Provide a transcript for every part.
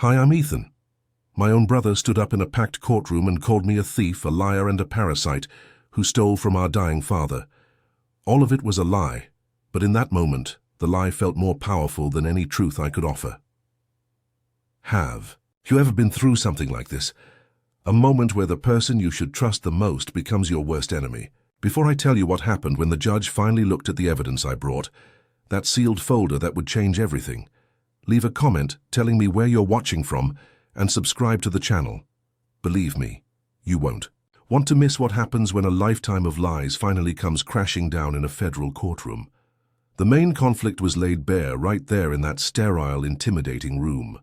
Hi, I'm Ethan. My own brother stood up in a packed courtroom and called me a thief, a liar, and a parasite who stole from our dying father. All of it was a lie, but in that moment, the lie felt more powerful than any truth I could offer. Have you ever been through something like this? A moment where the person you should trust the most becomes your worst enemy. Before I tell you what happened when the judge finally looked at the evidence I brought, that sealed folder that would change everything, leave a comment telling me where you're watching from and subscribe to the channel. Believe me, you won't want to miss what happens when a lifetime of lies finally comes crashing down in a federal courtroom. The main conflict was laid bare right there in that sterile, intimidating room.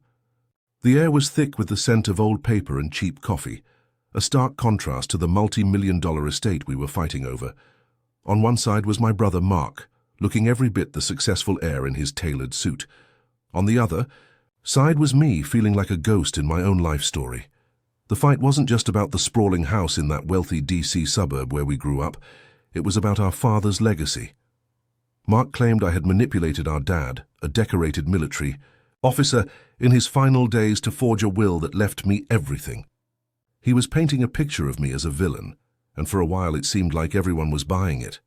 The air was thick with the scent of old paper and cheap coffee, a stark contrast to the multi-million-dollar estate we were fighting over. On one side was my brother Mark, looking every bit the successful heir in his tailored suit. On the other side was me, feeling like a ghost in my own life story. The fight wasn't just about the sprawling house in that wealthy DC suburb where we grew up. It was about our father's legacy. Mark claimed I had manipulated our dad, a decorated military officer, in his final days to forge a will that left me everything. He was painting a picture of me as a villain, and for a while it seemed like everyone was buying it.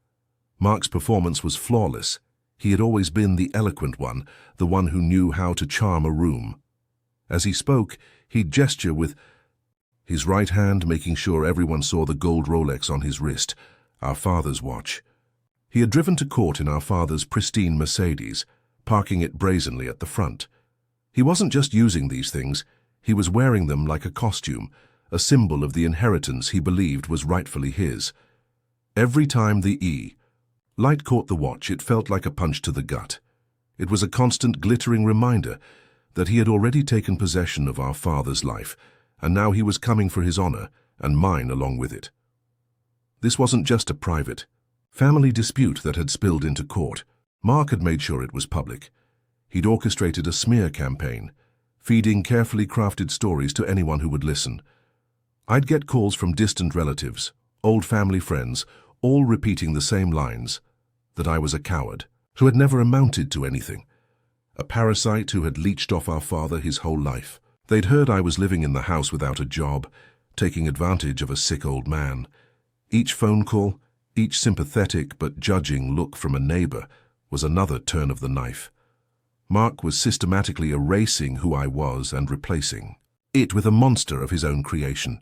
Mark's performance was flawless. He had always been the eloquent one, the one who knew how to charm a room. As he spoke, he'd gesture with his right hand, making sure everyone saw the gold Rolex on his wrist, our father's watch. He had driven to court in our father's pristine Mercedes, parking it brazenly at the front. He wasn't just using these things, he was wearing them like a costume, a symbol of the inheritance he believed was rightfully his. Every time the light caught the watch, it felt like a punch to the gut. It was a constant glittering reminder that he had already taken possession of our father's life, and now he was coming for his honor, and mine along with it. This wasn't just a private, family dispute that had spilled into court. Mark had made sure it was public. He'd orchestrated a smear campaign, feeding carefully crafted stories to anyone who would listen. I'd get calls from distant relatives, old family friends, all repeating the same lines, that I was a coward, who had never amounted to anything, a parasite who had leached off our father his whole life. They'd heard I was living in the house without a job, taking advantage of a sick old man. Each phone call, each sympathetic but judging look from a neighbor was another turn of the knife. Mark was systematically erasing who I was and replacing it with a monster of his own creation.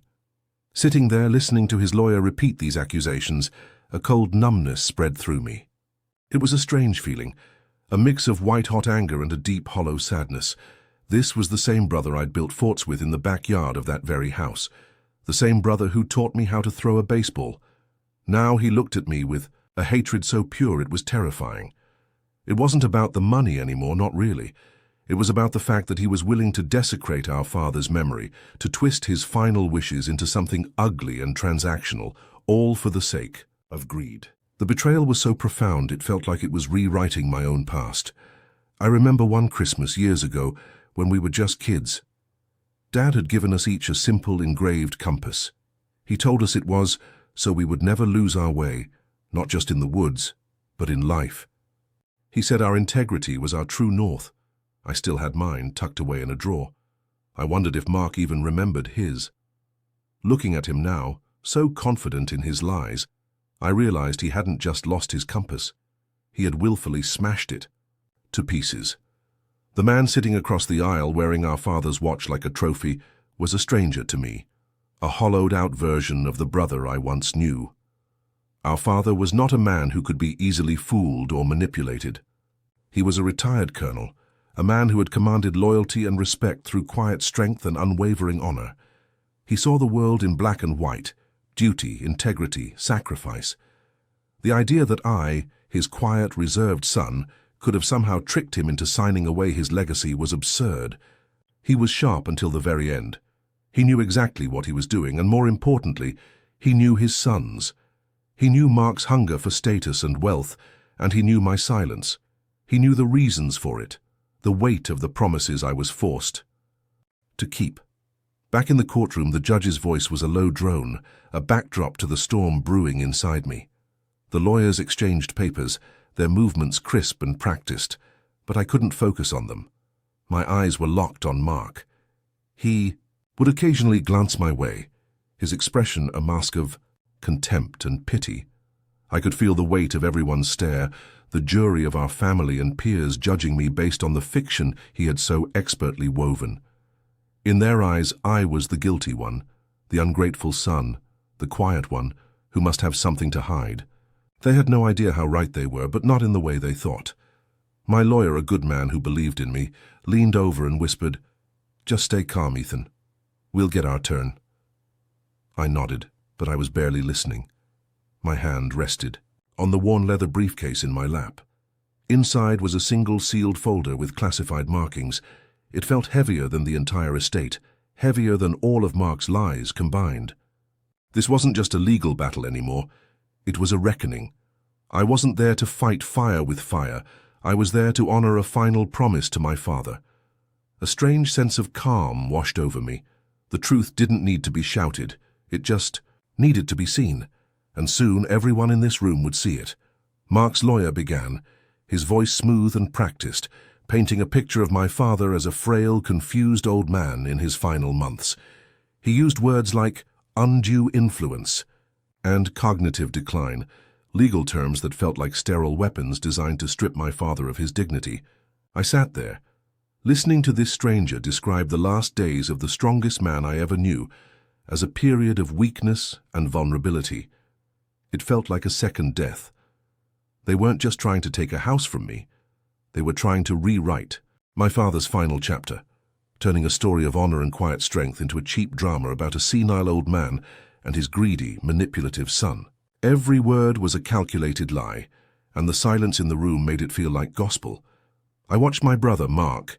Sitting there listening to his lawyer repeat these accusations, a cold numbness spread through me. It was a strange feeling, a mix of white-hot anger and a deep, hollow sadness. This was the same brother I'd built forts with in the backyard of that very house, the same brother who taught me how to throw a baseball. Now he looked at me with a hatred so pure it was terrifying. It wasn't about the money anymore, not really. It was about the fact that he was willing to desecrate our father's memory, to twist his final wishes into something ugly and transactional, all for the sake of greed. The betrayal was so profound it felt like it was rewriting my own past. I remember one Christmas years ago when we were just kids. Dad had given us each a simple engraved compass. He told us it was so we would never lose our way, not just in the woods, but in life. He said our integrity was our true north. I still had mine tucked away in a drawer. I wondered if Mark even remembered his. Looking at him now, so confident in his lies, I realized he hadn't just lost his compass. He had willfully smashed it to pieces. The man sitting across the aisle wearing our father's watch like a trophy was a stranger to me, a hollowed-out version of the brother I once knew. Our father was not a man who could be easily fooled or manipulated. He was a retired colonel, a man who had commanded loyalty and respect through quiet strength and unwavering honor. He saw the world in black and white, duty, integrity, sacrifice. The idea that I, his quiet, reserved son, could have somehow tricked him into signing away his legacy was absurd. He was sharp until the very end. He knew exactly what he was doing, and more importantly, he knew his sons. He knew Mark's hunger for status and wealth, and he knew my silence. He knew the reasons for it, the weight of the promises I was forced to keep. Back in the courtroom, the judge's voice was a low drone, a backdrop to the storm brewing inside me. The lawyers exchanged papers, their movements crisp and practiced, but I couldn't focus on them. My eyes were locked on Mark. He would occasionally glance my way, his expression a mask of contempt and pity. I could feel the weight of everyone's stare, the jury of our family and peers judging me based on the fiction he had so expertly woven. In their eyes, I was the guilty one, the ungrateful son, the quiet one, who must have something to hide. They had no idea how right they were, but not in the way they thought. My lawyer, a good man who believed in me, leaned over and whispered, "Just stay calm, Ethan. We'll get our turn." I nodded, but I was barely listening. My hand rested on the worn leather briefcase in my lap. Inside was a single sealed folder with classified markings. It felt heavier than the entire estate, heavier than all of Mark's lies combined. This wasn't just a legal battle anymore. It was a reckoning. I wasn't there to fight fire with fire. I was there to honor a final promise to my father. A strange sense of calm washed over me. The truth didn't need to be shouted. It just needed to be seen. And soon everyone in this room would see it. Mark's lawyer began, his voice smooth and practiced, painting a picture of my father as a frail, confused old man in his final months. He used words like undue influence and cognitive decline, legal terms that felt like sterile weapons designed to strip my father of his dignity. I sat there, listening to this stranger describe the last days of the strongest man I ever knew as a period of weakness and vulnerability. It felt like a second death. They weren't just trying to take a house from me. They were trying to rewrite my father's final chapter, turning a story of honor and quiet strength into a cheap drama about a senile old man and his greedy, manipulative son. Every word was a calculated lie, and the silence in the room made it feel like gospel. I watched my brother, Mark.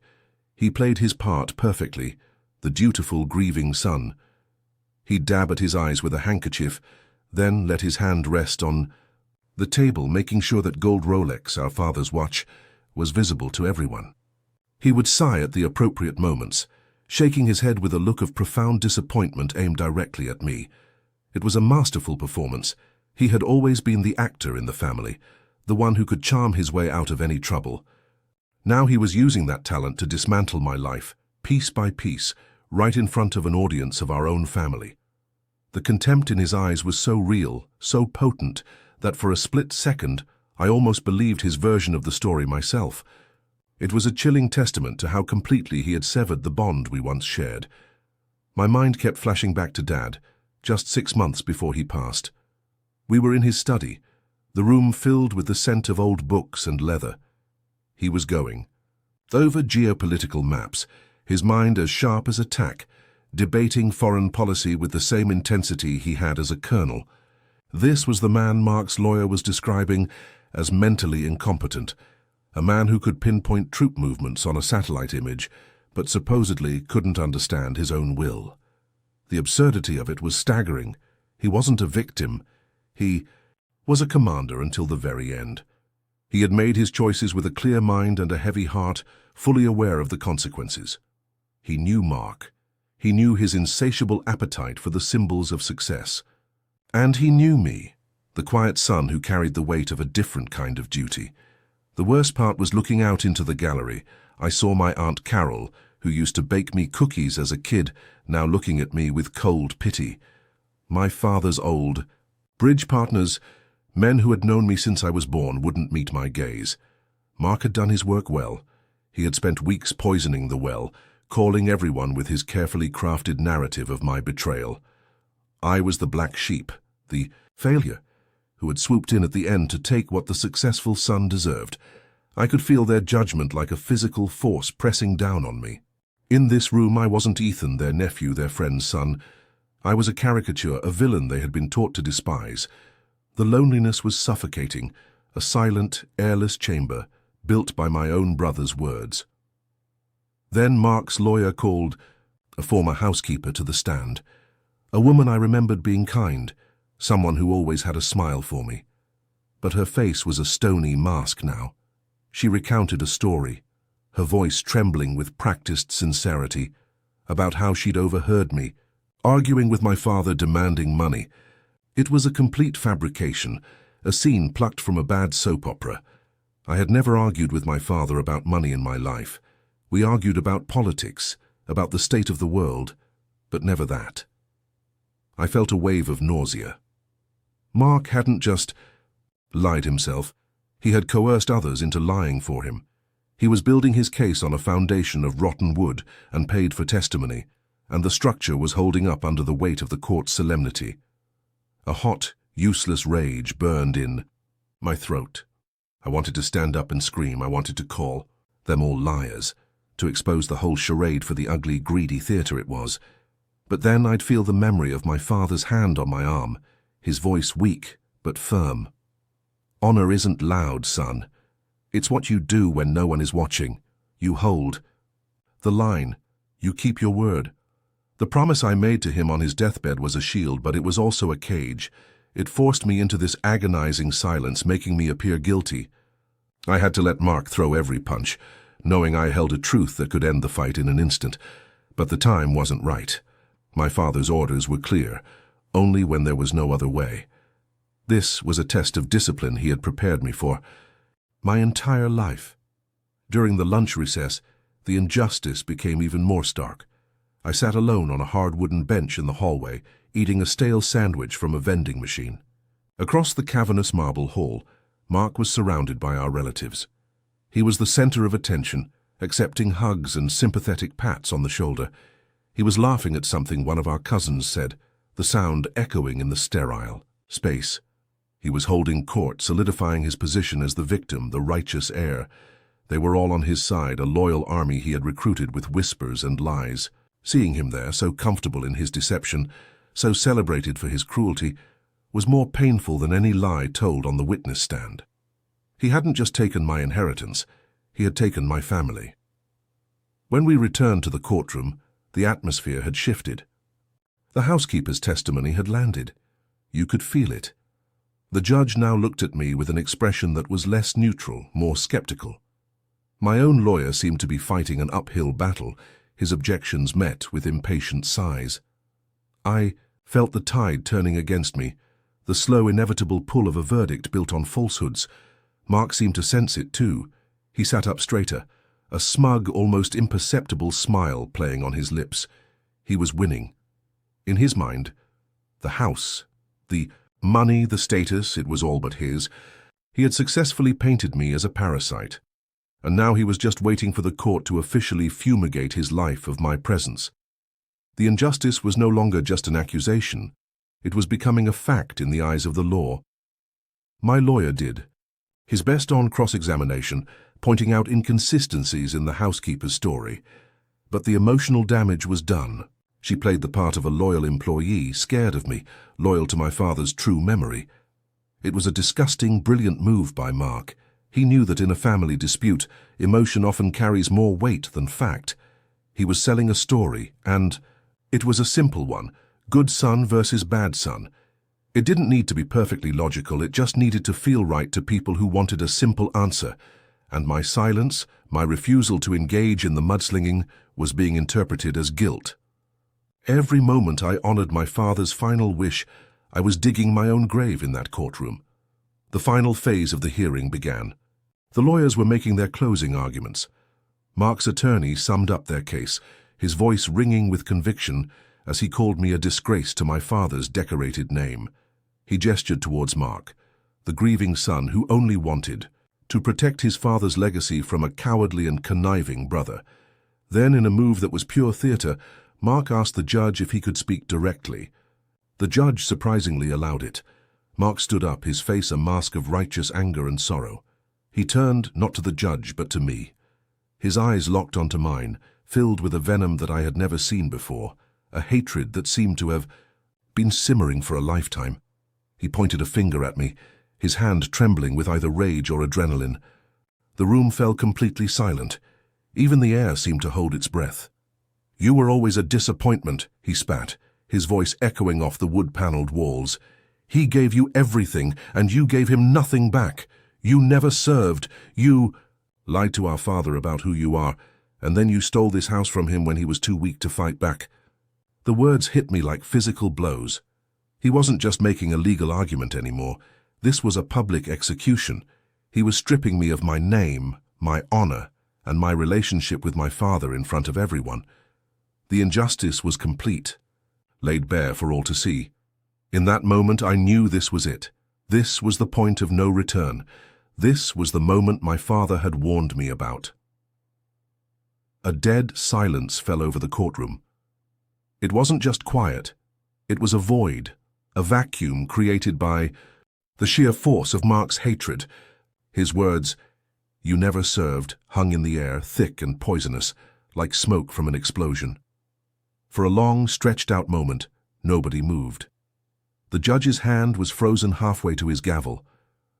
He played his part perfectly, the dutiful, grieving son. He'd dab at his eyes with a handkerchief, then let his hand rest on the table, making sure that gold Rolex, our father's watch, was visible to everyone. He would sigh at the appropriate moments, shaking his head with a look of profound disappointment aimed directly at me. It was a masterful performance. He had always been the actor in the family, the one who could charm his way out of any trouble. Now he was using that talent to dismantle my life, piece by piece, right in front of an audience of our own family. The contempt in his eyes was so real, so potent, that for a split second I almost believed his version of the story myself. It was a chilling testament to how completely he had severed the bond we once shared. My mind kept flashing back to Dad, just 6 months before he passed. We were in his study, the room filled with the scent of old books and leather. He was going over geopolitical maps, his mind as sharp as a tack, debating foreign policy with the same intensity he had as a colonel. This was the man Mark's lawyer was describing as mentally incompetent, a man who could pinpoint troop movements on a satellite image, but supposedly couldn't understand his own will. The absurdity of it was staggering. He wasn't a victim. He was a commander until the very end. He had made his choices with a clear mind and a heavy heart, fully aware of the consequences. He knew Mark. He knew his insatiable appetite for the symbols of success. And he knew me, the quiet son who carried the weight of a different kind of duty. The worst part was looking out into the gallery. I saw my Aunt Carol, who used to bake me cookies as a kid, now looking at me with cold pity. My father's old bridge partners, men who had known me since I was born, wouldn't meet my gaze. Mark had done his work well. He had spent weeks poisoning the well, calling everyone with his carefully crafted narrative of my betrayal. I was the black sheep, the failure, who had swooped in at the end to take what the successful son deserved. I could feel their judgment like a physical force pressing down on me. In this room I wasn't Ethan, their nephew, their friend's son. I was a caricature, a villain they had been taught to despise. The loneliness was suffocating, a silent, airless chamber, built by my own brother's words. Then Mark's lawyer called a former housekeeper to the stand, a woman I remembered being kind, someone who always had a smile for me. But her face was a stony mask now. She recounted a story, her voice trembling with practiced sincerity, about how she'd overheard me, arguing with my father demanding money. It was a complete fabrication, a scene plucked from a bad soap opera. I had never argued with my father about money in my life. We argued about politics, about the state of the world, but never that. I felt a wave of nausea. Mark hadn't just lied himself. He had coerced others into lying for him. He was building his case on a foundation of rotten wood and paid for testimony, and the structure was holding up under the weight of the court's solemnity. A hot, useless rage burned in my throat. I wanted to stand up and scream. I wanted to call them all liars, to expose the whole charade for the ugly, greedy theatre it was. But then I'd feel the memory of my father's hand on my arm, his voice weak but firm. Honor isn't loud, son. It's what you do when no one is watching. You hold the line. You keep your word. The promise I made to him on his deathbed was a shield, but it was also a cage. It forced me into this agonizing silence, making me appear guilty. I had to let Mark throw every punch, knowing I held a truth that could end the fight in an instant. But the time wasn't right. My father's orders were clear, only when there was no other way. This was a test of discipline he had prepared me for. My entire life. During the lunch recess, the injustice became even more stark. I sat alone on a hard wooden bench in the hallway, eating a stale sandwich from a vending machine. Across the cavernous marble hall, Mark was surrounded by our relatives. He was the center of attention, accepting hugs and sympathetic pats on the shoulder. He was laughing at something one of our cousins said, the sound echoing in the sterile space. He was holding court, solidifying his position as the victim, the righteous heir. They were all on his side, a loyal army he had recruited with whispers and lies. Seeing him there, so comfortable in his deception, so celebrated for his cruelty, was more painful than any lie told on the witness stand. He hadn't just taken my inheritance, he had taken my family. When we returned to the courtroom, the atmosphere had shifted. The housekeeper's testimony had landed. You could feel it. The judge now looked at me with an expression that was less neutral, more skeptical. My own lawyer seemed to be fighting an uphill battle, his objections met with impatient sighs. I felt the tide turning against me, the slow, inevitable pull of a verdict built on falsehoods. Mark seemed to sense it too. He sat up straighter, a smug, almost imperceptible smile playing on his lips. He was winning. In his mind, the house, the money, the status, it was all but his. He had successfully painted me as a parasite, and now he was just waiting for the court to officially fumigate his life of my presence. The injustice was no longer just an accusation. It was becoming a fact in the eyes of the law. My lawyer did his best on cross-examination, pointing out inconsistencies in the housekeeper's story. But the emotional damage was done. She played the part of a loyal employee, scared of me, loyal to my father's true memory. It was a disgusting, brilliant move by Mark. He knew that in a family dispute, emotion often carries more weight than fact. He was selling a story, and it was a simple one, good son versus bad son. It didn't need to be perfectly logical, it just needed to feel right to people who wanted a simple answer. And my silence, my refusal to engage in the mudslinging, was being interpreted as guilt. Every moment I honored my father's final wish, I was digging my own grave in that courtroom. The final phase of the hearing began. The lawyers were making their closing arguments. Mark's attorney summed up their case, his voice ringing with conviction as he called me a disgrace to my father's decorated name. He gestured towards Mark, the grieving son who only wanted to protect his father's legacy from a cowardly and conniving brother. Then, in a move that was pure theater, Mark asked the judge if he could speak directly. The judge surprisingly allowed it. Mark stood up, his face a mask of righteous anger and sorrow. He turned not to the judge but to me. His eyes locked onto mine, filled with a venom that I had never seen before, a hatred that seemed to have been simmering for a lifetime. He pointed a finger at me, his hand trembling with either rage or adrenaline. The room fell completely silent. Even the air seemed to hold its breath. "You were always a disappointment," he spat, his voice echoing off the wood-paneled walls. "He gave you everything, and you gave him nothing back. You never served. You lied to our father about who you are, and then you stole this house from him when he was too weak to fight back." The words hit me like physical blows. He wasn't just making a legal argument anymore. This was a public execution. He was stripping me of my name, my honor, and my relationship with my father in front of everyone. The injustice was complete, laid bare for all to see. In that moment I knew this was it. This was the point of no return. This was the moment my father had warned me about. A dead silence fell over the courtroom. It wasn't just quiet. It was a void, a vacuum created by the sheer force of Mark's hatred. His words, "You never served," hung in the air, thick and poisonous, like smoke from an explosion. For a long, stretched-out moment, nobody moved. The judge's hand was frozen halfway to his gavel.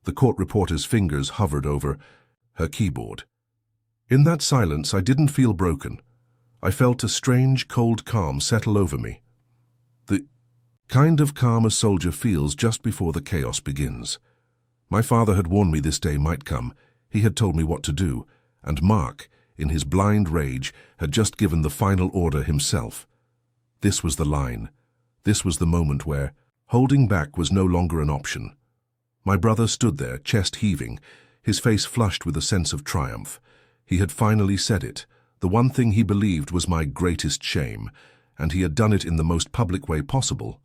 The court reporter's fingers hovered over her keyboard. In that silence, I didn't feel broken. I felt a strange, cold calm settle over me. The kind of calm a soldier feels just before the chaos begins. My father had warned me this day might come. He had told me what to do, and Mark, in his blind rage, had just given the final order himself. This was the line. This was the moment where holding back was no longer an option. My brother stood there, chest heaving, his face flushed with a sense of triumph. He had finally said it, the one thing he believed was my greatest shame, and he had done it in the most public way possible.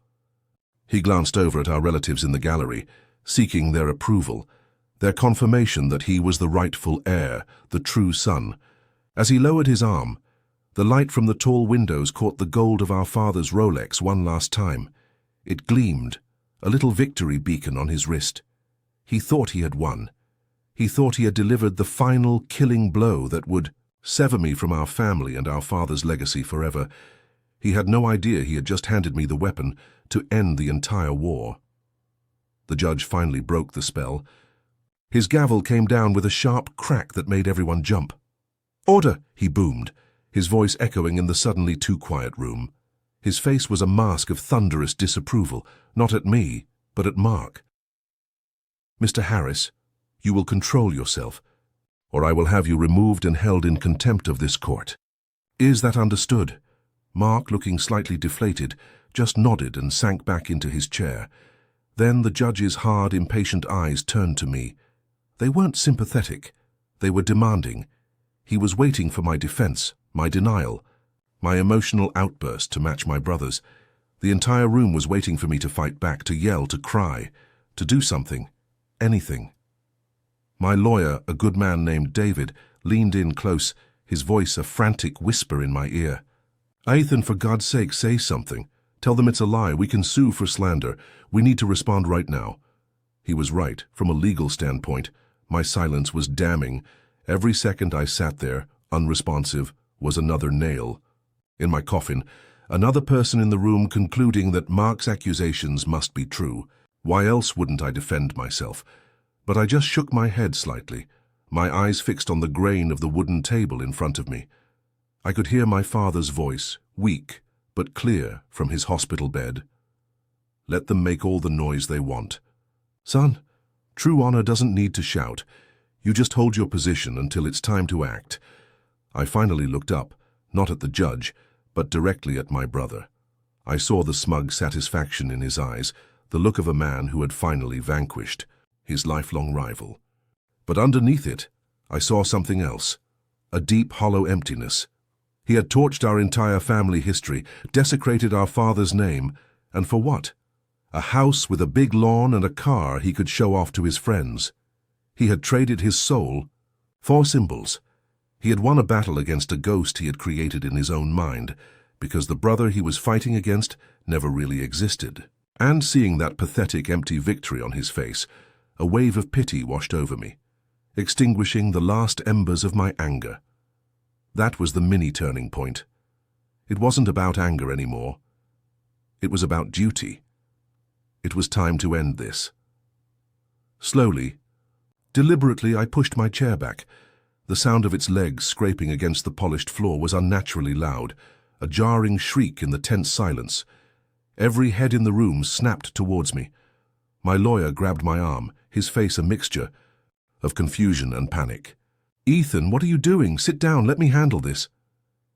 He glanced over at our relatives in the gallery, seeking their approval, their confirmation that he was the rightful heir, the true son. As he lowered his arm, the light from the tall windows caught the gold of our father's Rolex one last time. It gleamed, a little victory beacon on his wrist. He thought he had won. He thought he had delivered the final killing blow that would sever me from our family and our father's legacy forever. He had no idea he had just handed me the weapon to end the entire war. The judge finally broke the spell. His gavel came down with a sharp crack that made everyone jump. "Order!" he boomed, his voice echoing in the suddenly too quiet room. His face was a mask of thunderous disapproval, not at me, but at Mark. "Mr. Harris, you will control yourself, or I will have you removed and held in contempt of this court. Is that understood?" Mark, looking slightly deflated, just nodded and sank back into his chair. Then the judge's hard, impatient eyes turned to me. They weren't sympathetic. They were demanding. He was waiting for my defense, my denial, my emotional outburst to match my brother's. The entire room was waiting for me to fight back, to yell, to cry, to do something, anything. My lawyer, a good man named David, leaned in close, his voice a frantic whisper in my ear. "Ethan, for God's sake, say something. Tell them it's a lie. We can sue for slander. We need to respond right now." He was right. From a legal standpoint, my silence was damning. Every second I sat there, unresponsive, was another nail in my coffin, another person in the room concluding that Mark's accusations must be true. Why else wouldn't I defend myself? But I just shook my head slightly, my eyes fixed on the grain of the wooden table in front of me. I could hear my father's voice, weak but clear from his hospital bed. "Let them make all the noise they want. Son, true honor doesn't need to shout. You just hold your position until it's time to act." I finally looked up, not at the judge, but directly at my brother. I saw the smug satisfaction in his eyes, the look of a man who had finally vanquished his lifelong rival. But underneath it, I saw something else, a deep, hollow emptiness. He had torched our entire family history, desecrated our father's name, and for what? A house with a big lawn and a car he could show off to his friends. He had traded his soul for symbols. He had won a battle against a ghost he had created in his own mind, because the brother he was fighting against never really existed. And seeing that pathetic, empty victory on his face, a wave of pity washed over me, extinguishing the last embers of my anger. That was the mini turning point. It wasn't about anger anymore. It was about duty. It was time to end this. Slowly, deliberately, I pushed my chair back. The sound of its legs scraping against the polished floor was unnaturally loud, a jarring shriek in the tense silence. Every head in the room snapped towards me. My lawyer grabbed my arm, his face a mixture of confusion and panic. "Ethan, what are you doing? Sit down, let me handle this."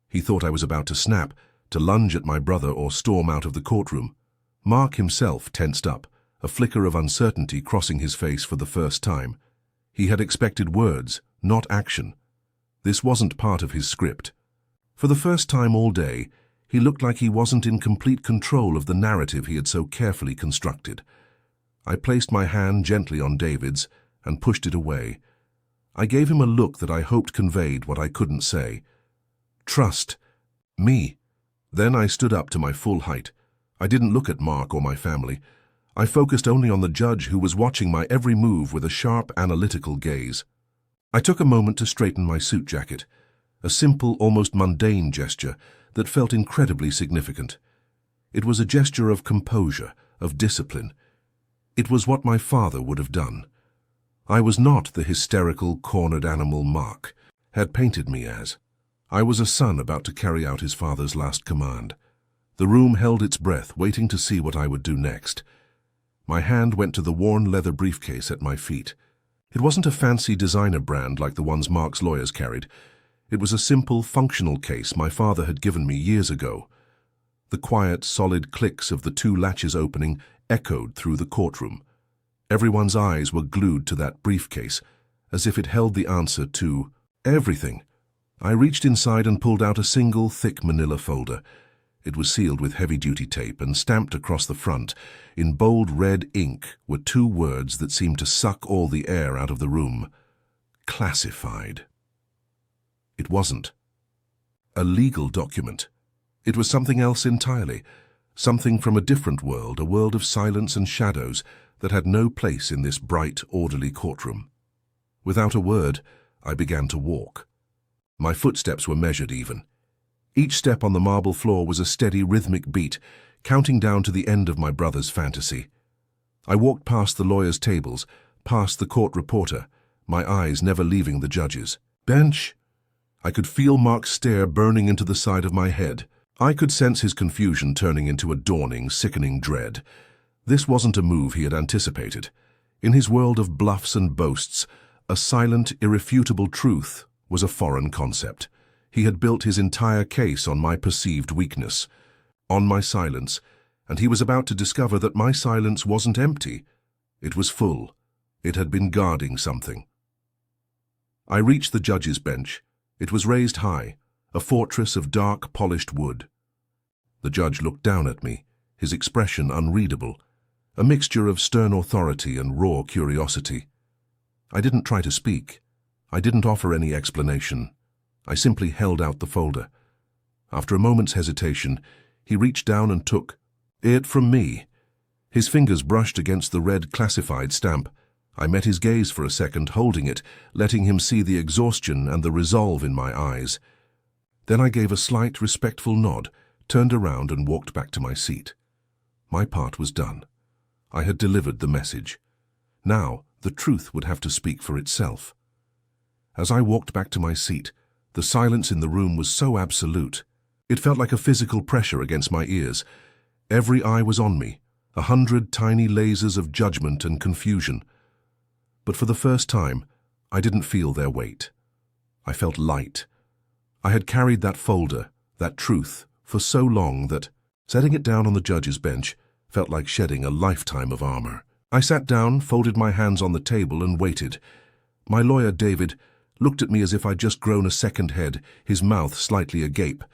He thought I was about to snap, to lunge at my brother or storm out of the courtroom. Mark himself tensed up, a flicker of uncertainty crossing his face for the first time. He had expected words, not action. This wasn't part of his script. For the first time all day, He looked like he wasn't in complete control of the narrative he had so carefully constructed. I placed my hand gently on David's and pushed it away. I gave him a look that I hoped conveyed what I couldn't say. Trust me. Then I stood up to my full height. I didn't look at Mark or my family. I focused only on the judge, who was watching my every move with a sharp, analytical gaze. I took a moment to straighten my suit jacket, a simple, almost mundane gesture that felt incredibly significant. It was a gesture of composure, of discipline. It was what my father would have done. I was not the hysterical, cornered animal Mark had painted me as. I was a son about to carry out his father's last command. The room held its breath, waiting to see what I would do next. My hand went to the worn leather briefcase at my feet. It wasn't a fancy designer brand like the ones Mark's lawyers carried. It was a simple, functional case my father had given me years ago. The quiet, solid clicks of the two latches opening echoed through the courtroom. Everyone's eyes were glued to that briefcase, as if it held the answer to everything. I reached inside and pulled out a single, thick manila folder. It was sealed with heavy-duty tape, and stamped across the front, in bold red ink, were two words that seemed to suck all the air out of the room. Classified. It wasn't a legal document. It was something else entirely, something from a different world, a world of silence and shadows that had no place in this bright, orderly courtroom. Without a word, I began to walk. My footsteps were measured even. Each step on the marble floor was a steady, rhythmic beat, counting down to the end of my brother's fantasy. I walked past the lawyers' tables, past the court reporter, my eyes never leaving the judge's bench. I could feel Mark's stare burning into the side of my head. I could sense his confusion turning into a dawning, sickening dread. This wasn't a move he had anticipated. In his world of bluffs and boasts, a silent, irrefutable truth was a foreign concept. He had built his entire case on my perceived weakness, on my silence, and he was about to discover that my silence wasn't empty. It was full. It had been guarding something. I reached the judge's bench. It was raised high, a fortress of dark, polished wood. The judge looked down at me, his expression unreadable, a mixture of stern authority and raw curiosity. I didn't try to speak. I didn't offer any explanation. I simply held out the folder. After a moment's hesitation, he reached down and took it from me. His fingers brushed against the red classified stamp. I met his gaze for a second, holding it, letting him see the exhaustion and the resolve in my eyes. Then I gave a slight, respectful nod, turned around and walked back to my seat. My part was done. I had delivered the message. Now, the truth would have to speak for itself. As I walked back to my seat, the silence in the room was so absolute. It felt like a physical pressure against my ears. Every eye was on me, 100 tiny lasers of judgment and confusion. But for the first time, I didn't feel their weight. I felt light. I had carried that folder, that truth, for so long that setting it down on the judge's bench felt like shedding a lifetime of armor. I sat down, folded my hands on the table, and waited. My lawyer, David, looked at me as if I'd just grown a second head, his mouth slightly agape.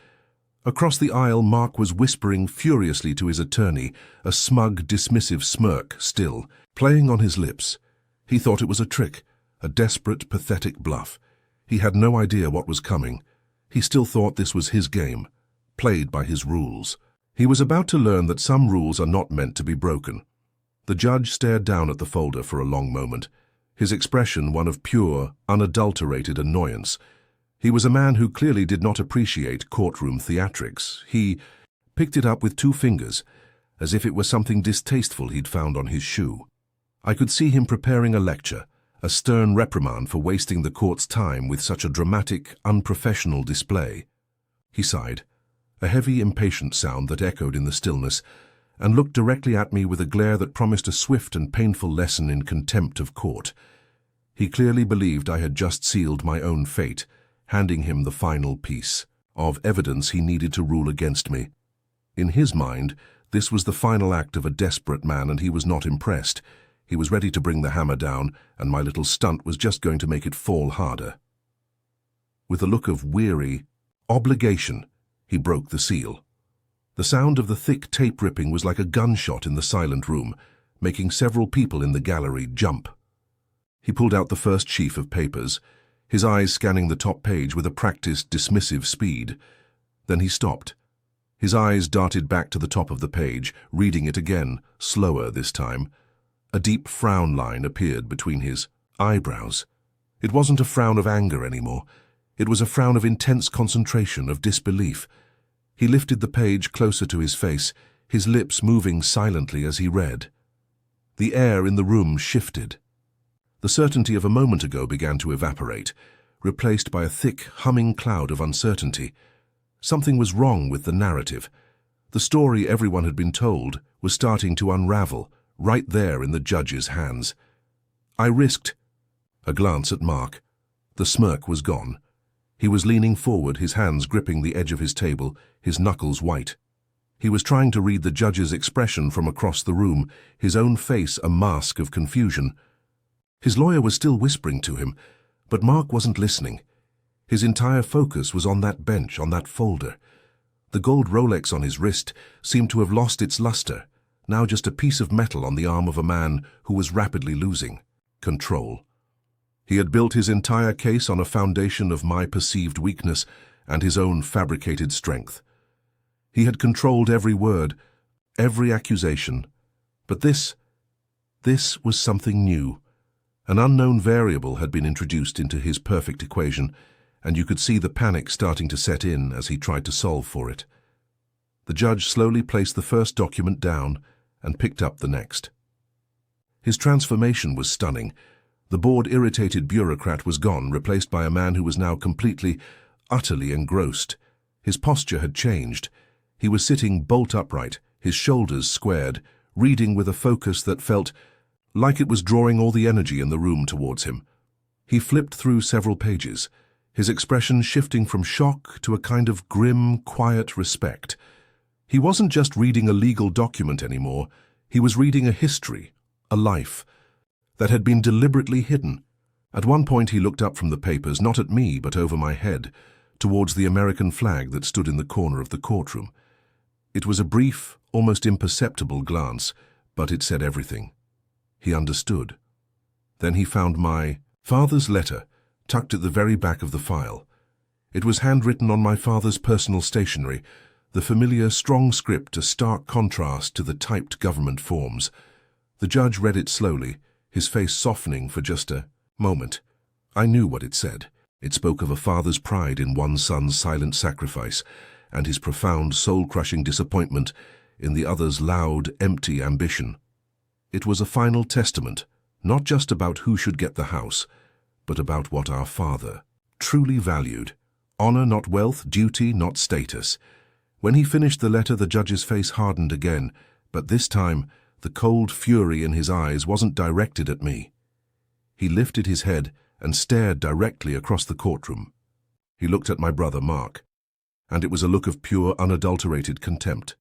Across the aisle, Mark was whispering furiously to his attorney, a smug, dismissive smirk still playing on his lips. He thought it was a trick, a desperate, pathetic bluff. He had no idea what was coming. He still thought this was his game, played by his rules. He was about to learn that some rules are not meant to be broken. The judge stared down at the folder for a long moment, his expression one of pure, unadulterated annoyance. He was a man who clearly did not appreciate courtroom theatrics. He picked it up with 2 fingers, as if it were something distasteful he'd found on his shoe. I could see him preparing a lecture, a stern reprimand for wasting the court's time with such a dramatic, unprofessional display. He sighed, a heavy, impatient sound that echoed in the stillness, and looked directly at me with a glare that promised a swift and painful lesson in contempt of court. He clearly believed I had just sealed my own fate, handing him the final piece of evidence he needed to rule against me. In his mind, this was the final act of a desperate man, and he was not impressed. He was ready to bring the hammer down, and my little stunt was just going to make it fall harder. With a look of weary obligation, he broke the seal. The sound of the thick tape ripping was like a gunshot in the silent room, making several people in the gallery jump. He pulled out the first sheaf of papers, his eyes scanning the top page with a practiced, dismissive speed. Then he stopped. His eyes darted back to the top of the page, reading it again, slower this time. A deep frown line appeared between his eyebrows. It wasn't a frown of anger anymore. It was a frown of intense concentration, of disbelief. He lifted the page closer to his face, his lips moving silently as he read. The air in the room shifted. The certainty of a moment ago began to evaporate, replaced by a thick, humming cloud of uncertainty. Something was wrong with the narrative. The story everyone had been told was starting to unravel, right there in the judge's hands. I risked a glance at Mark. The smirk was gone. He was leaning forward, his hands gripping the edge of his table, his knuckles white. He was trying to read the judge's expression from across the room, his own face a mask of confusion. His lawyer was still whispering to him, but Mark wasn't listening. His entire focus was on that bench, on that folder. The gold Rolex on his wrist seemed to have lost its luster, now just a piece of metal on the arm of a man who was rapidly losing control. He had built his entire case on a foundation of my perceived weakness and his own fabricated strength. He had controlled every word, every accusation. But this was something new. An unknown variable had been introduced into his perfect equation, and you could see the panic starting to set in as he tried to solve for it. The judge slowly placed the first document down and picked up the next. His transformation was stunning. The bored-irritated bureaucrat was gone, replaced by a man who was now completely, utterly engrossed. His posture had changed. He was sitting bolt upright, his shoulders squared, reading with a focus that felt like it was drawing all the energy in the room towards him. He flipped through several pages, his expression shifting from shock to a kind of grim, quiet respect. He wasn't just reading a legal document anymore. He was reading a history, a life, that had been deliberately hidden. At one point he looked up from the papers, not at me, but over my head, towards the American flag that stood in the corner of the courtroom. It was a brief, almost imperceptible glance, but it said everything. He understood. Then he found my father's letter, tucked at the very back of the file. It was handwritten on my father's personal stationery, the familiar, strong script, a stark contrast to the typed government forms. The judge read it slowly, his face softening for just a moment. I knew what it said. It spoke of a father's pride in one son's silent sacrifice and his profound, soul-crushing disappointment in the other's loud, empty ambition. It was a final testament, not just about who should get the house, but about what our father truly valued. Honor, not wealth, duty, not status. When he finished the letter, the judge's face hardened again, but this time the cold fury in his eyes wasn't directed at me. He lifted his head and stared directly across the courtroom. He looked at my brother Mark, and it was a look of pure, unadulterated contempt.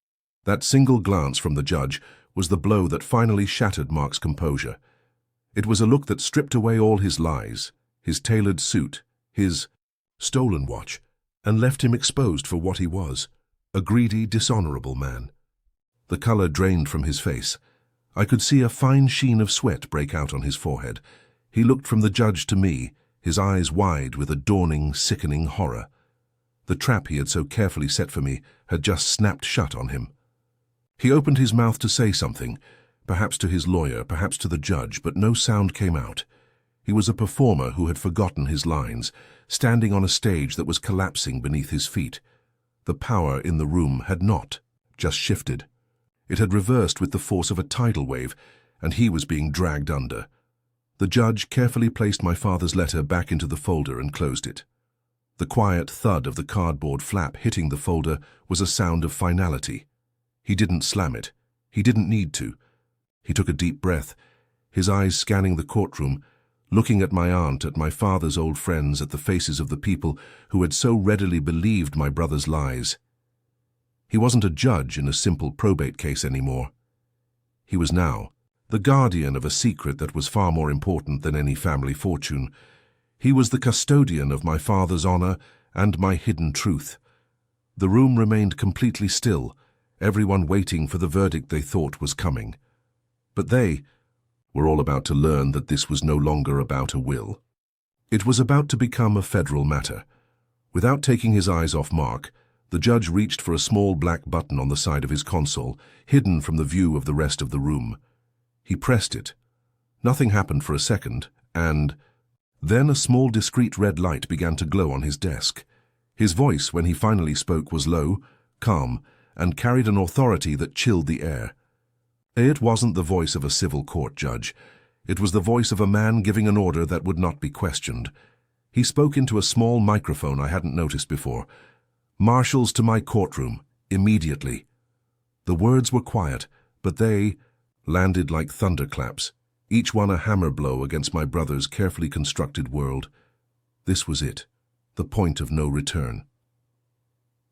That single glance from the judge was the blow that finally shattered Mark's composure. It was a look that stripped away all his lies, his tailored suit, his stolen watch, and left him exposed for what he was, a greedy, dishonorable man. The color drained from his face. I could see a fine sheen of sweat break out on his forehead. He looked from the judge to me, his eyes wide with a dawning, sickening horror. The trap he had so carefully set for me had just snapped shut on him. He opened his mouth to say something, perhaps to his lawyer, perhaps to the judge, but no sound came out. He was a performer who had forgotten his lines, standing on a stage that was collapsing beneath his feet. The power in the room had not just shifted. It had reversed with the force of a tidal wave, and he was being dragged under. The judge carefully placed my father's letter back into the folder and closed it. The quiet thud of the cardboard flap hitting the folder was a sound of finality. He didn't slam it. He didn't need to. He took a deep breath, his eyes scanning the courtroom, looking at my aunt, at my father's old friends, at the faces of the people who had so readily believed my brother's lies. He wasn't a judge in a simple probate case anymore. He was now the guardian of a secret that was far more important than any family fortune. He was the custodian of my father's honor and my hidden truth. The room remained completely still, everyone waiting for the verdict they thought was coming. But they were all about to learn that this was no longer about a will. It was about to become a federal matter. Without taking his eyes off Mark, the judge reached for a small black button on the side of his console, hidden from the view of the rest of the room. He pressed it. Nothing happened for a second, and then a small discreet red light began to glow on his desk. His voice, when he finally spoke, was low, calm, and carried an authority that chilled the air. It wasn't the voice of a civil court judge. It was the voice of a man giving an order that would not be questioned. He spoke into a small microphone I hadn't noticed before. "Marshals to my courtroom, immediately." The words were quiet, but they landed like thunderclaps, each one a hammer blow against my brother's carefully constructed world. This was it, the point of no return.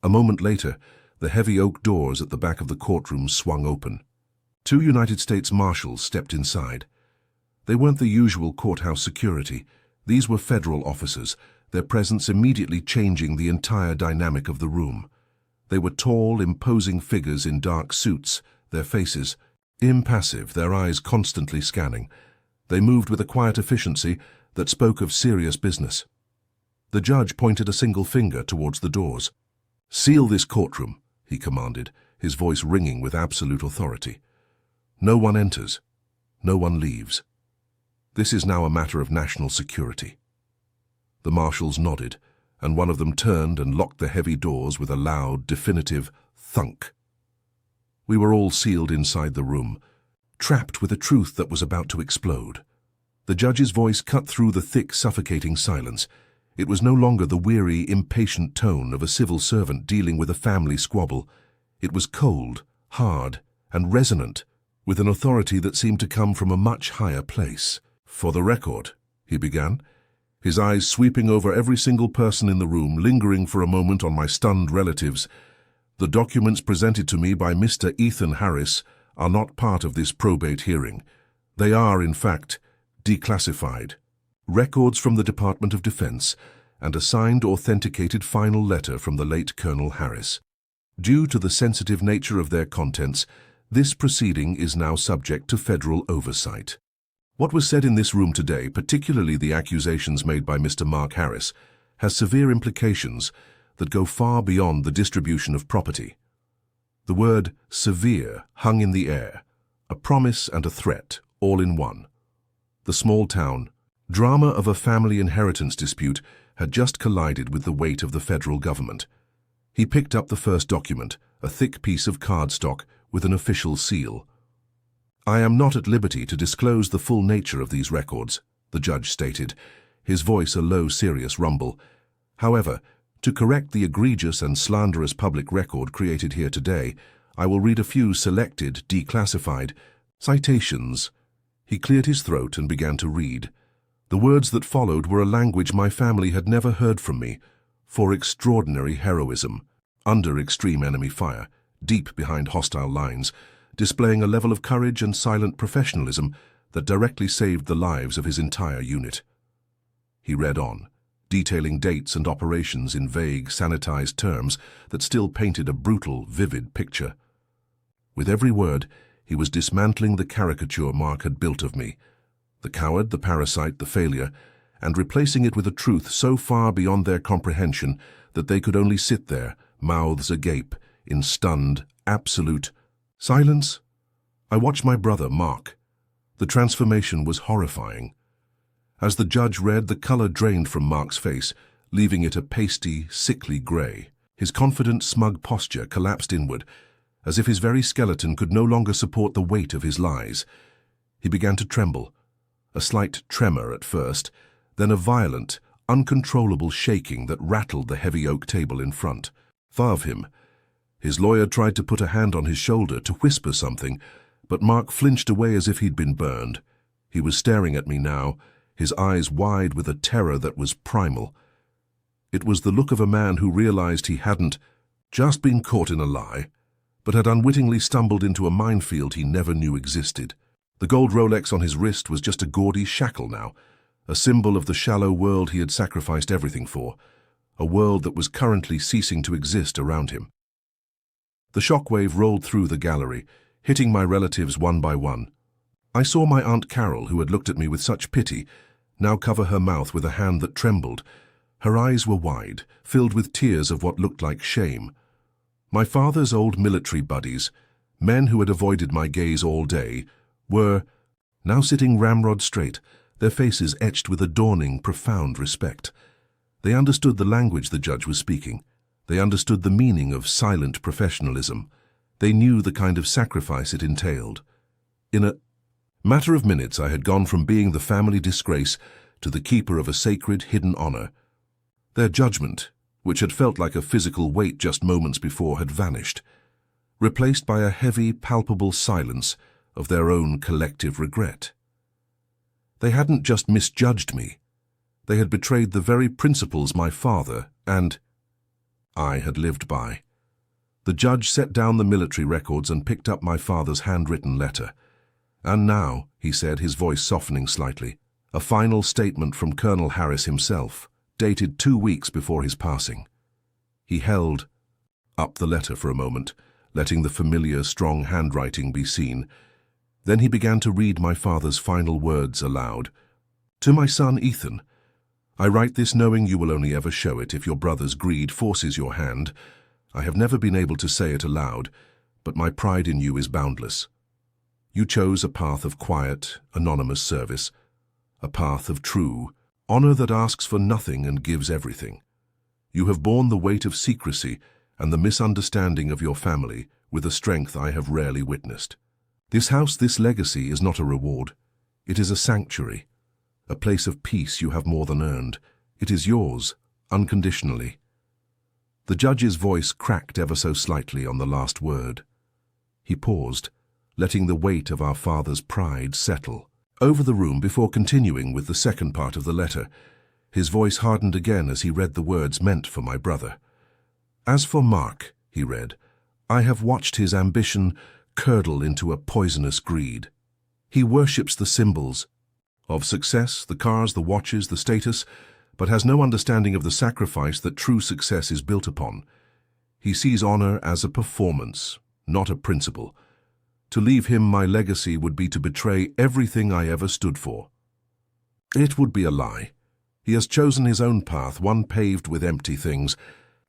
A moment later, the heavy oak doors at the back of the courtroom swung open. 2 United States Marshals stepped inside. They weren't the usual courthouse security. These were federal officers, their presence immediately changing the entire dynamic of the room. They were tall, imposing figures in dark suits, their faces impassive, their eyes constantly scanning. They moved with a quiet efficiency that spoke of serious business. The judge pointed a single finger towards the doors. "Seal this courtroom," he commanded, his voice ringing with absolute authority. "No one enters. No one leaves. This is now a matter of national security." The marshals nodded, and one of them turned and locked the heavy doors with a loud, definitive thunk. We were all sealed inside the room, trapped with a truth that was about to explode. The judge's voice cut through the thick, suffocating silence. It was no longer the weary, impatient tone of a civil servant dealing with a family squabble. It was cold, hard, and resonant, with an authority that seemed to come from a much higher place. "For the record," he began, his eyes sweeping over every single person in the room, lingering for a moment on my stunned relatives, "the documents presented to me by Mr. Ethan Harris are not part of this probate hearing. They are, in fact, declassified. Records from the Department of Defense and a signed, authenticated final letter from the late Colonel Harris. Due to the sensitive nature of their contents, this proceeding is now subject to federal oversight. What was said in this room today, particularly the accusations made by Mr. Mark Harris, has severe implications that go far beyond the distribution of property." The word severe hung in the air, a promise and a threat, all in one. The small town drama of a family inheritance dispute had just collided with the weight of the federal government. He picked up the first document, a thick piece of cardstock with an official seal. "I am not at liberty to disclose the full nature of these records," the judge stated, his voice a low, serious rumble. "However, to correct the egregious and slanderous public record created here today, I will read a few selected, declassified citations." He cleared his throat and began to read. The words that followed were a language my family had never heard from me. "For extraordinary heroism, under extreme enemy fire, deep behind hostile lines, displaying a level of courage and silent professionalism that directly saved the lives of his entire unit." He read on, detailing dates and operations in vague, sanitized terms that still painted a brutal, vivid picture. With every word, he was dismantling the caricature Mark had built of me, the coward, the parasite, the failure, and replacing it with a truth so far beyond their comprehension that they could only sit there, mouths agape, in stunned, absolute silence. I watched my brother, Mark. The transformation was horrifying. As the judge read, the color drained from Mark's face, leaving it a pasty, sickly gray. His confident, smug posture collapsed inward, as if his very skeleton could no longer support the weight of his lies. He began to tremble, a slight tremor at first, then a violent, uncontrollable shaking that rattled the heavy oak table in front. Far of him, his lawyer tried to put a hand on his shoulder to whisper something, but Mark flinched away as if he'd been burned. He was staring at me now, his eyes wide with a terror that was primal. It was the look of a man who realized he hadn't just been caught in a lie, but had unwittingly stumbled into a minefield he never knew existed. The gold Rolex on his wrist was just a gaudy shackle now, a symbol of the shallow world he had sacrificed everything for, a world that was currently ceasing to exist around him. The shockwave rolled through the gallery, hitting my relatives one by one. I saw my Aunt Carol, who had looked at me with such pity, now cover her mouth with a hand that trembled. Her eyes were wide, filled with tears of what looked like shame. My father's old military buddies, men who had avoided my gaze all day, were now sitting ramrod straight, their faces etched with a dawning, profound respect. They understood the language the judge was speaking. They understood the meaning of silent professionalism. They knew the kind of sacrifice it entailed. In a matter of minutes, I had gone from being the family disgrace to the keeper of a sacred, hidden honor. Their judgment, which had felt like a physical weight just moments before, had vanished, replaced by a heavy, palpable silence of their own collective regret. They hadn't just misjudged me. They had betrayed the very principles my father and I had lived by. The judge set down the military records and picked up my father's handwritten letter. "And now," he said, his voice softening slightly, "a final statement from Colonel Harris himself, dated 2 weeks before his passing." He held up the letter for a moment, letting the familiar, strong handwriting be seen. Then he began to read my father's final words aloud. "To my son Ethan, I write this knowing you will only ever show it if your brother's greed forces your hand. I have never been able to say it aloud, but my pride in you is boundless. You chose a path of quiet, anonymous service, a path of true honor that asks for nothing and gives everything. You have borne the weight of secrecy and the misunderstanding of your family with a strength I have rarely witnessed. This house, this legacy, is not a reward. It is a sanctuary, a place of peace you have more than earned. It is yours, unconditionally." The judge's voice cracked ever so slightly on the last word. He paused, letting the weight of our father's pride settle over the room before continuing with the second part of the letter. His voice hardened again as he read the words meant for my brother. "As for Mark," he read, "I have watched his ambition curdle into a poisonous greed. He worships the symbols of success, the cars, the watches, the status, but has no understanding of the sacrifice that true success is built upon. He sees honor as a performance, not a principle. To leave him my legacy would be to betray everything I ever stood for. It would be a lie. He has chosen his own path, one paved with empty things.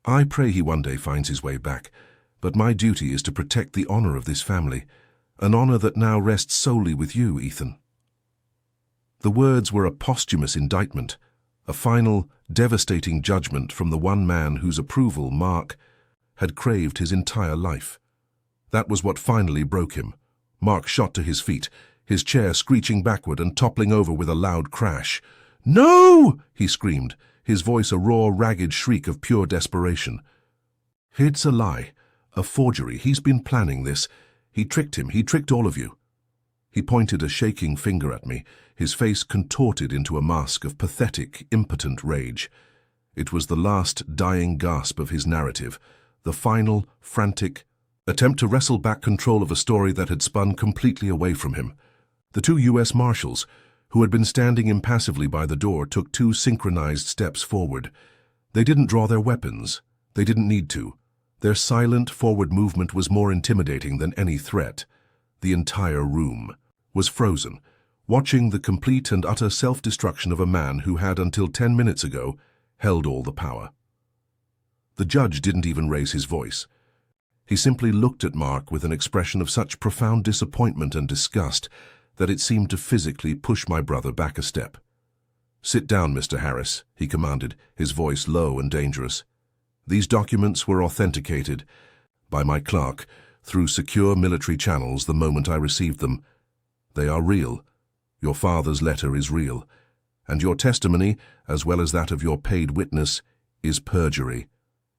I pray he one day finds his way back, but my duty is to protect the honor of this family, an honor that now rests solely with you, Ethan." The words were a posthumous indictment, a final, devastating judgment from the one man whose approval Mark had craved his entire life. That was what finally broke him. Mark shot to his feet, his chair screeching backward and toppling over with a loud crash. "No!" he screamed, his voice a raw, ragged shriek of pure desperation. "It's a lie, a forgery. He's been planning this. He tricked him. He tricked all of you." He pointed a shaking finger at me, his face contorted into a mask of pathetic, impotent rage. It was the last dying gasp of his narrative, the final, frantic attempt to wrestle back control of a story that had spun completely away from him. The 2 U.S. Marshals, who had been standing impassively by the door, took 2 synchronized steps forward. They didn't draw their weapons. They didn't need to. Their silent forward movement was more intimidating than any threat. The entire room was frozen, watching the complete and utter self-destruction of a man who had, until 10 minutes ago, held all the power. The judge didn't even raise his voice. He simply looked at Mark with an expression of such profound disappointment and disgust that it seemed to physically push my brother back a step. "Sit down, Mr. Harris," he commanded, his voice low and dangerous. "These documents were authenticated by my clerk through secure military channels the moment I received them. They are real. Your father's letter is real. And your testimony, as well as that of your paid witness, is perjury.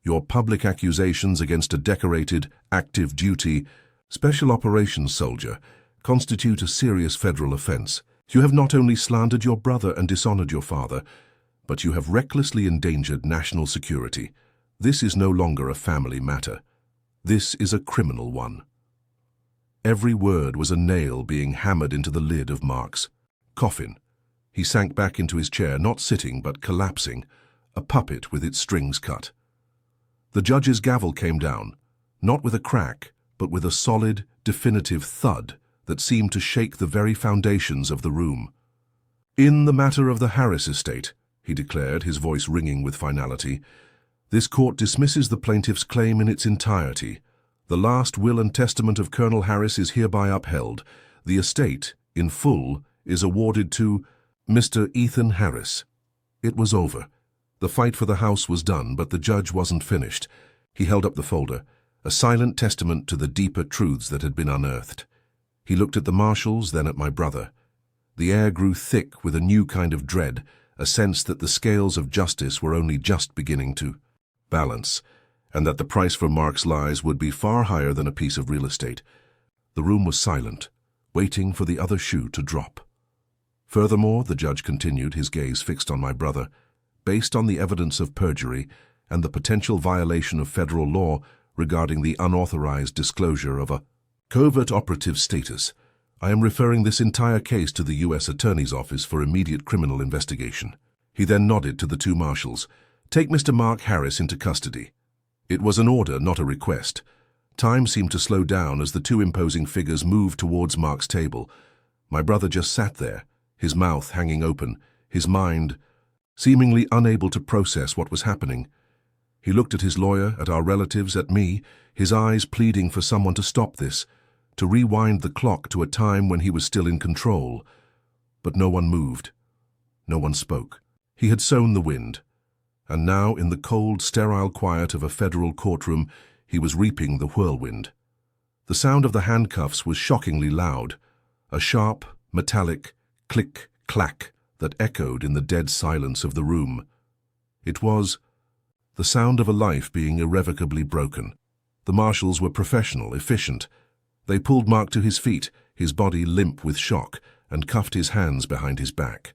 Your public accusations against a decorated, active duty, special operations soldier constitute a serious federal offense. You have not only slandered your brother and dishonored your father, but you have recklessly endangered national security. This is no longer a family matter. This is a criminal one." Every word was a nail being hammered into the lid of Mark's coffin. He sank back into his chair, not sitting but collapsing, a puppet with its strings cut. The judge's gavel came down. not with a crack, but with a solid, definitive thud that seemed to shake the very foundations of the room. "In the matter of the Harris estate," he declared, his voice ringing with finality, "this court dismisses the plaintiff's claim in its entirety. The last will and testament of Colonel Harris is hereby upheld. The estate, in full, is awarded to Mr. Ethan Harris." It was over. The fight for the house was done, but the judge wasn't finished. He held up the folder, a silent testament to the deeper truths that had been unearthed. He looked at the marshals, then at my brother. The air grew thick with a new kind of dread, a sense that the scales of justice were only just beginning to balance, and that the price for Mark's lies would be far higher than a piece of real estate. The room was silent, waiting for the other shoe to drop. Furthermore, the judge continued, his gaze fixed on my brother, based on the evidence of perjury and the potential violation of federal law regarding the unauthorized disclosure of a covert operative status, I am referring this entire case to the U.S. Attorney's Office for immediate criminal investigation. He then nodded to the two marshals. "Take Mr. Mark Harris into custody." It was an order, not a request. Time seemed to slow down as the two imposing figures moved towards Mark's table. My brother just sat there, his mouth hanging open, his mind seemingly unable to process what was happening. He looked at his lawyer, at our relatives, at me, his eyes pleading for someone to stop this, to rewind the clock to a time when he was still in control. But no one moved. No one spoke. He had sown the wind, and now, in the cold, sterile quiet of a federal courtroom, he was reaping the whirlwind. The sound of the handcuffs was shockingly loud, a sharp, metallic click-clack that echoed in the dead silence of the room. It was the sound of a life being irrevocably broken. The marshals were professional, efficient. They pulled Mark to his feet, his body limp with shock, and cuffed his hands behind his back.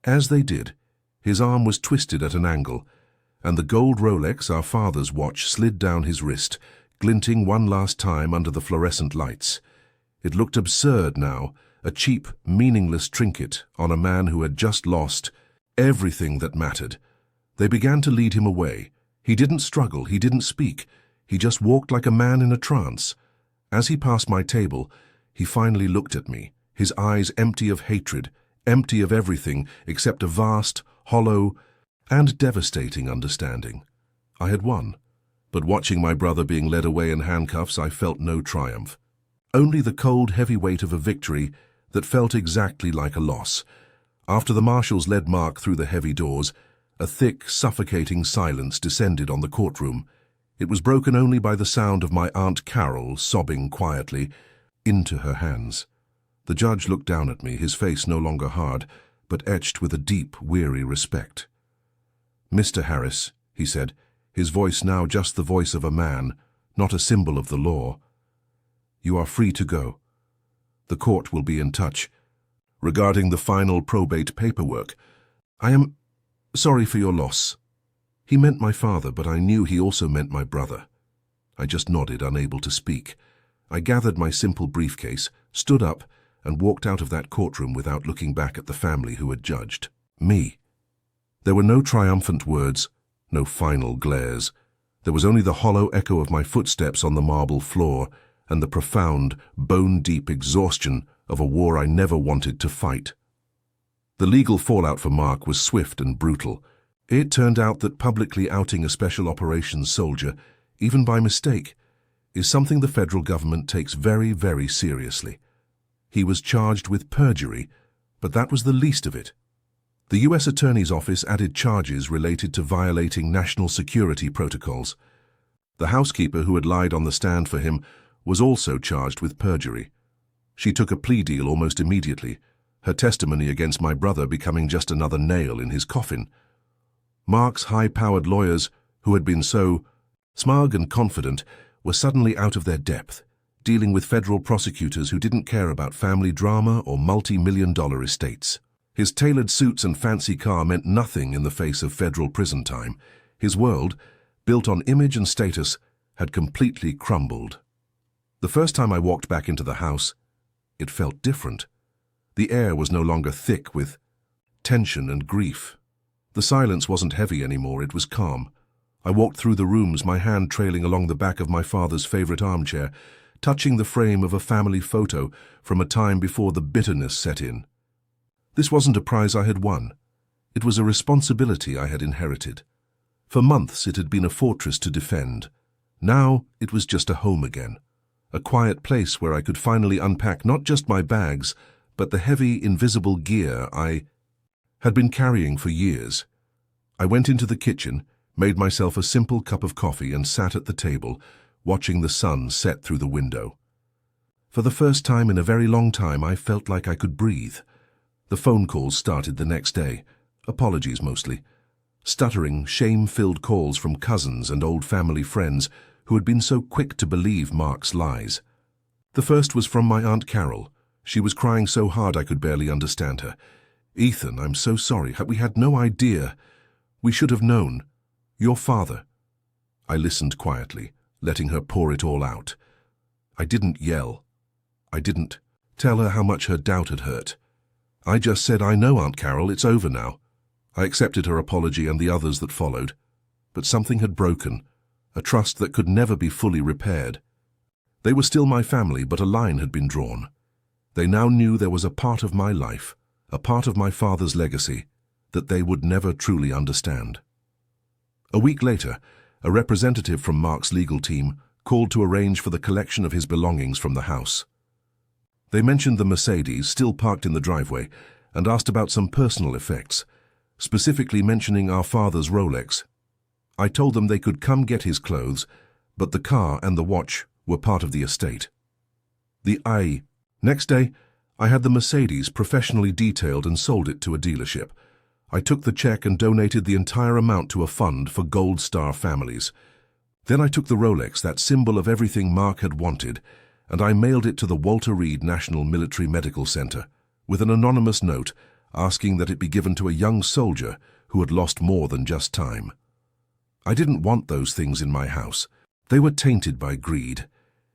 As they did, his arm was twisted at an angle, and the gold Rolex, our father's watch, slid down his wrist, glinting one last time under the fluorescent lights. It looked absurd now, a cheap, meaningless trinket on a man who had just lost everything that mattered. They began to lead him away. He didn't struggle, he didn't speak. He just walked like a man in a trance. As he passed my table, he finally looked at me, his eyes empty of hatred, empty of everything except a vast, hollow, and devastating understanding. I had won, but watching my brother being led away in handcuffs, I felt no triumph. Only the cold, heavy weight of a victory that felt exactly like a loss. After the marshals led Mark through the heavy doors, a thick, suffocating silence descended on the courtroom. It was broken only by the sound of my Aunt Carol sobbing quietly into her hands. The judge looked down at me, his face no longer hard, but etched with a deep, weary respect. "Mr. Harris," he said, his voice now just the voice of a man, not a symbol of the law, "you are free to go. The court will be in touch. Regarding the final probate paperwork, I am sorry for your loss." He meant my father, but I knew he also meant my brother. I just nodded, unable to speak. I gathered my simple briefcase, stood up, and walked out of that courtroom without looking back at the family who had judged me. There were no triumphant words, no final glares. There was only the hollow echo of my footsteps on the marble floor and the profound, bone-deep exhaustion of a war I never wanted to fight. The legal fallout for Mark was swift and brutal. It turned out that publicly outing a special operations soldier, even by mistake, is something the federal government takes very, very seriously. He was charged with perjury, but that was the least of it. The U.S. Attorney's Office added charges related to violating national security protocols. The housekeeper who had lied on the stand for him was also charged with perjury. She took a plea deal almost immediately, her testimony against my brother becoming just another nail in his coffin. Mark's high-powered lawyers, who had been so smug and confident, were suddenly out of their depth, dealing with federal prosecutors who didn't care about family drama or multi-million-dollar estates. His tailored suits and fancy car meant nothing in the face of federal prison time. His world, built on image and status, had completely crumbled. The first time I walked back into the house, it felt different. The air was no longer thick with tension and grief. The silence wasn't heavy anymore, it was calm. I walked through the rooms, my hand trailing along the back of my father's favorite armchair, touching the frame of a family photo from a time before the bitterness set in. This wasn't a prize I had won. It was a responsibility I had inherited. For months it had been a fortress to defend. Now it was just a home again. A quiet place where I could finally unpack not just my bags, but the heavy, invisible gear I had been carrying for years. I went into the kitchen, made myself a simple cup of coffee and sat at the table, watching the sun set through the window. For the first time in a very long time, I felt like I could breathe. The phone calls started the next day, apologies mostly. Stuttering, shame-filled calls from cousins and old family friends who had been so quick to believe Mark's lies. The first was from my Aunt Carol. She was crying so hard I could barely understand her. "Ethan, I'm so sorry. We had no idea. We should have known. Your father." I listened quietly, letting her pour it all out. I didn't yell. I didn't tell her how much her doubt had hurt. I just said, "I know, Aunt Carol, it's over now." I accepted her apology and the others that followed. But something had broken, a trust that could never be fully repaired. They were still my family, but a line had been drawn. They now knew there was a part of my life, a part of my father's legacy, that they would never truly understand. A week later, a representative from Mark's legal team called to arrange for the collection of his belongings from the house. They mentioned the Mercedes still parked in the driveway and asked about some personal effects, specifically mentioning our father's Rolex. I told them they could come get his clothes, but the car and the watch were part of the estate. Next day, I had the Mercedes professionally detailed and sold it to a dealership. I took the check and donated the entire amount to a fund for Gold Star families. Then I took the Rolex, that symbol of everything Mark had wanted, and I mailed it to the Walter Reed National Military Medical Center with an anonymous note asking that it be given to a young soldier who had lost more than just time. I didn't want those things in my house. They were tainted by greed,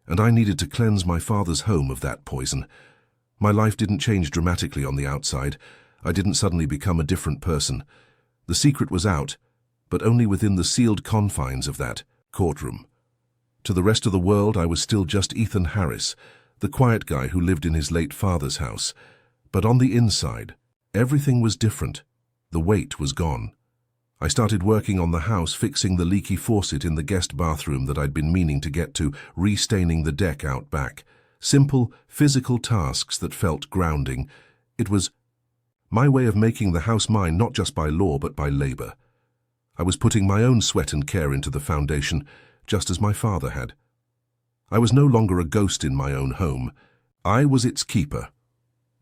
and I needed to cleanse my father's home of that poison. My life didn't change dramatically on the outside. I didn't suddenly become a different person. The secret was out, but only within the sealed confines of that courtroom. To the rest of the world, I was still just Ethan Harris, the quiet guy who lived in his late father's house. But on the inside, everything was different. The weight was gone. I started working on the house, fixing the leaky faucet in the guest bathroom that I'd been meaning to get to, restaining the deck out back. Simple, physical tasks that felt grounding. It was my way of making the house mine, not just by law, but by labor. I was putting my own sweat and care into the foundation, just as my father had. I was no longer a ghost in my own home. I was its keeper.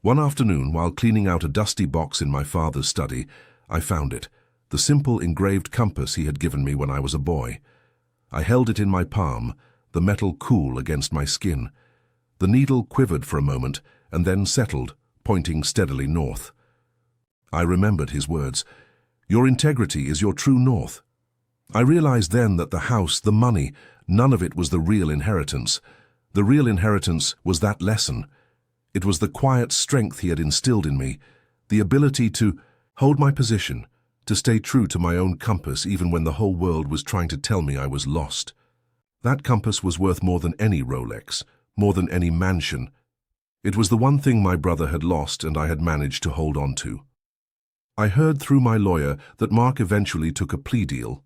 One afternoon, while cleaning out a dusty box in my father's study, I found it, the simple engraved compass he had given me when I was a boy. I held it in my palm, the metal cool against my skin. The needle quivered for a moment and then settled, pointing steadily north. I remembered his words, "Your integrity is your true north." I realized then that the house, the money, none of it was the real inheritance. The real inheritance was that lesson. It was the quiet strength he had instilled in me, the ability to hold my position, to stay true to my own compass even when the whole world was trying to tell me I was lost. That compass was worth more than any Rolex, more than any mansion. It was the one thing my brother had lost and I had managed to hold on to. I heard through my lawyer that Mark eventually took a plea deal.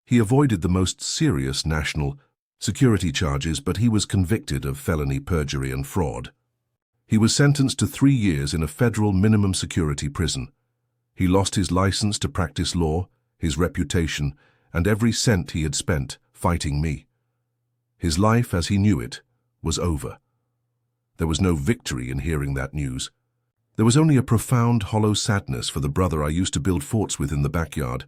He avoided the most serious national security charges, but he was convicted of felony perjury and fraud. He was sentenced to 3 years in a federal minimum security prison. He lost his license to practice law, his reputation, and every cent he had spent fighting me. His life, as he knew it, was over. There was no victory in hearing that news. There was only a profound, hollow sadness for the brother I used to build forts with in the backyard,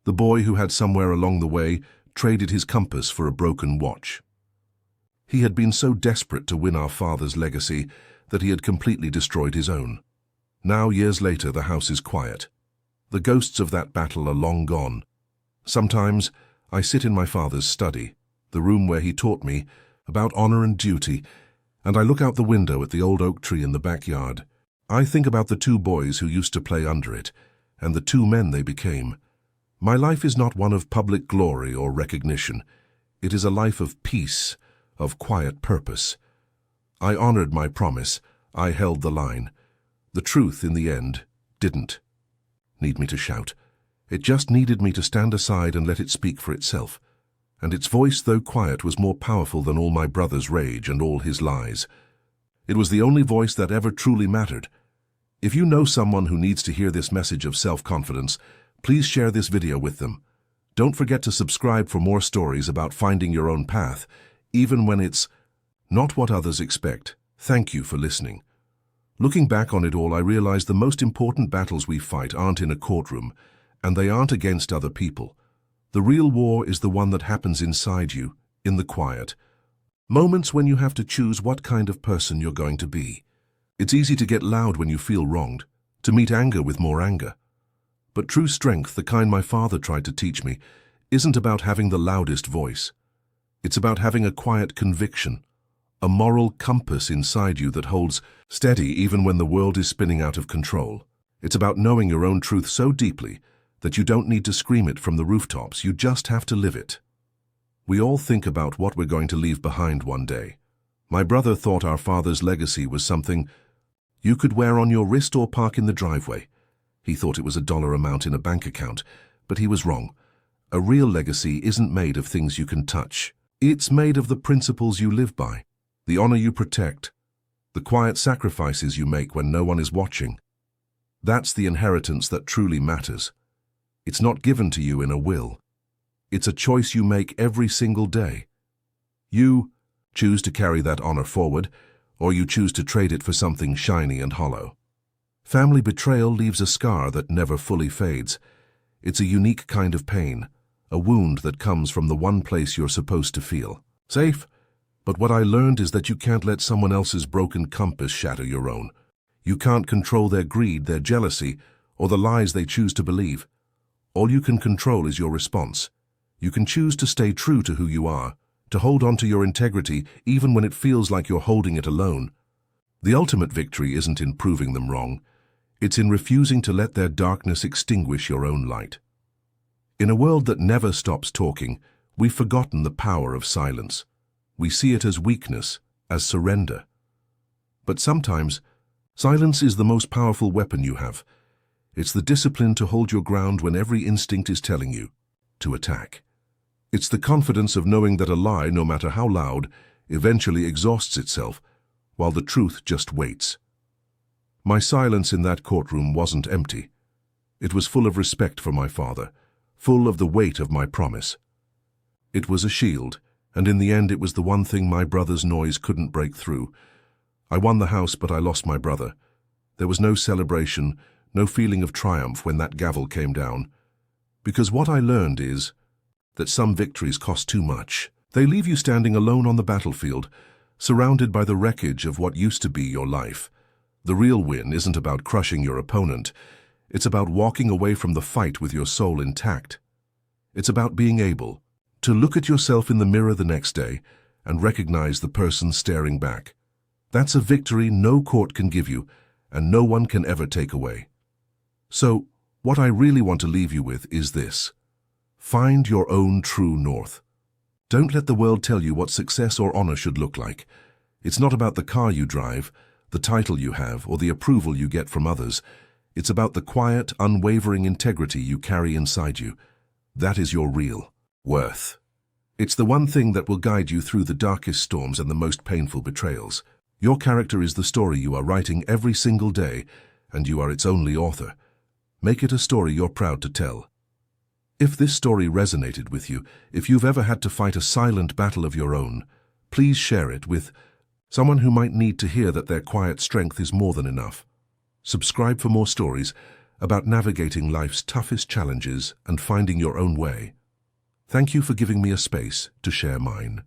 the boy who had somewhere along the way traded his compass for a broken watch. He had been so desperate to win our father's legacy that he had completely destroyed his own. Now, years later, the house is quiet. The ghosts of that battle are long gone. Sometimes I sit in my father's study, the room where he taught me about honor and duty, and I look out the window at the old oak tree in the backyard. I think about the 2 boys who used to play under it, and the 2 men they became. My life is not one of public glory or recognition. It is a life of peace, of quiet purpose. I honored my promise. I held the line. The truth, in the end, didn't need me to shout. It just needed me to stand aside and let it speak for itself. And its voice, though quiet, was more powerful than all my brother's rage and all his lies. It was the only voice that ever truly mattered. If you know someone who needs to hear this message of self-confidence, please share this video with them. Don't forget to subscribe for more stories about finding your own path, even when it's not what others expect. Thank you for listening. Looking back on it all, I realized the most important battles we fight aren't in a courtroom, and they aren't against other people. The real war is the one that happens inside you, in the quiet. Moments when you have to choose what kind of person you're going to be. It's easy to get loud when you feel wronged, to meet anger with more anger. But true strength, the kind my father tried to teach me, isn't about having the loudest voice. It's about having a quiet conviction, a moral compass inside you that holds steady even when the world is spinning out of control. It's about knowing your own truth so deeply that you don't need to scream it from the rooftops, you just have to live it. We all think about what we're going to leave behind one day. My brother thought our father's legacy was something you could wear on your wrist or park in the driveway. He thought it was a dollar amount in a bank account, but he was wrong. A real legacy isn't made of things you can touch. It's made of the principles you live by, the honor you protect, the quiet sacrifices you make when no one is watching. That's the inheritance that truly matters. It's not given to you in a will. It's a choice you make every single day. You choose to carry that honor forward, or you choose to trade it for something shiny and hollow. Family betrayal leaves a scar that never fully fades. It's a unique kind of pain, a wound that comes from the one place you're supposed to feel safe. But what I learned is that you can't let someone else's broken compass shatter your own. You can't control their greed, their jealousy, or the lies they choose to believe. All you can control is your response. You can choose to stay true to who you are, to hold on to your integrity even when it feels like you're holding it alone. The ultimate victory isn't in proving them wrong. It's in refusing to let their darkness extinguish your own light. In a world that never stops talking, we've forgotten the power of silence. We see it as weakness, as surrender. But sometimes, silence is the most powerful weapon you have. It's the discipline to hold your ground when every instinct is telling you to attack. It's the confidence of knowing that a lie, no matter how loud, eventually exhausts itself, while the truth just waits. My silence in that courtroom wasn't empty. It was full of respect for my father, full of the weight of my promise. It was a shield, and in the end it was the one thing my brother's noise couldn't break through. I won the house, but I lost my brother. There was no celebration, no feeling of triumph when that gavel came down. Because what I learned is that some victories cost too much. They leave you standing alone on the battlefield, surrounded by the wreckage of what used to be your life. The real win isn't about crushing your opponent. It's about walking away from the fight with your soul intact. It's about being able to look at yourself in the mirror the next day and recognize the person staring back. That's a victory no court can give you and no one can ever take away. So, what I really want to leave you with is this. Find your own true north. Don't let the world tell you what success or honor should look like. It's not about the car you drive, the title you have, or the approval you get from others. It's about the quiet, unwavering integrity you carry inside you. That is your real worth. It's the one thing that will guide you through the darkest storms and the most painful betrayals. Your character is the story you are writing every single day, and you are its only author. Make it a story you're proud to tell. If this story resonated with you, if you've ever had to fight a silent battle of your own, please share it with someone who might need to hear that their quiet strength is more than enough. Subscribe for more stories about navigating life's toughest challenges and finding your own way. Thank you for giving me a space to share mine.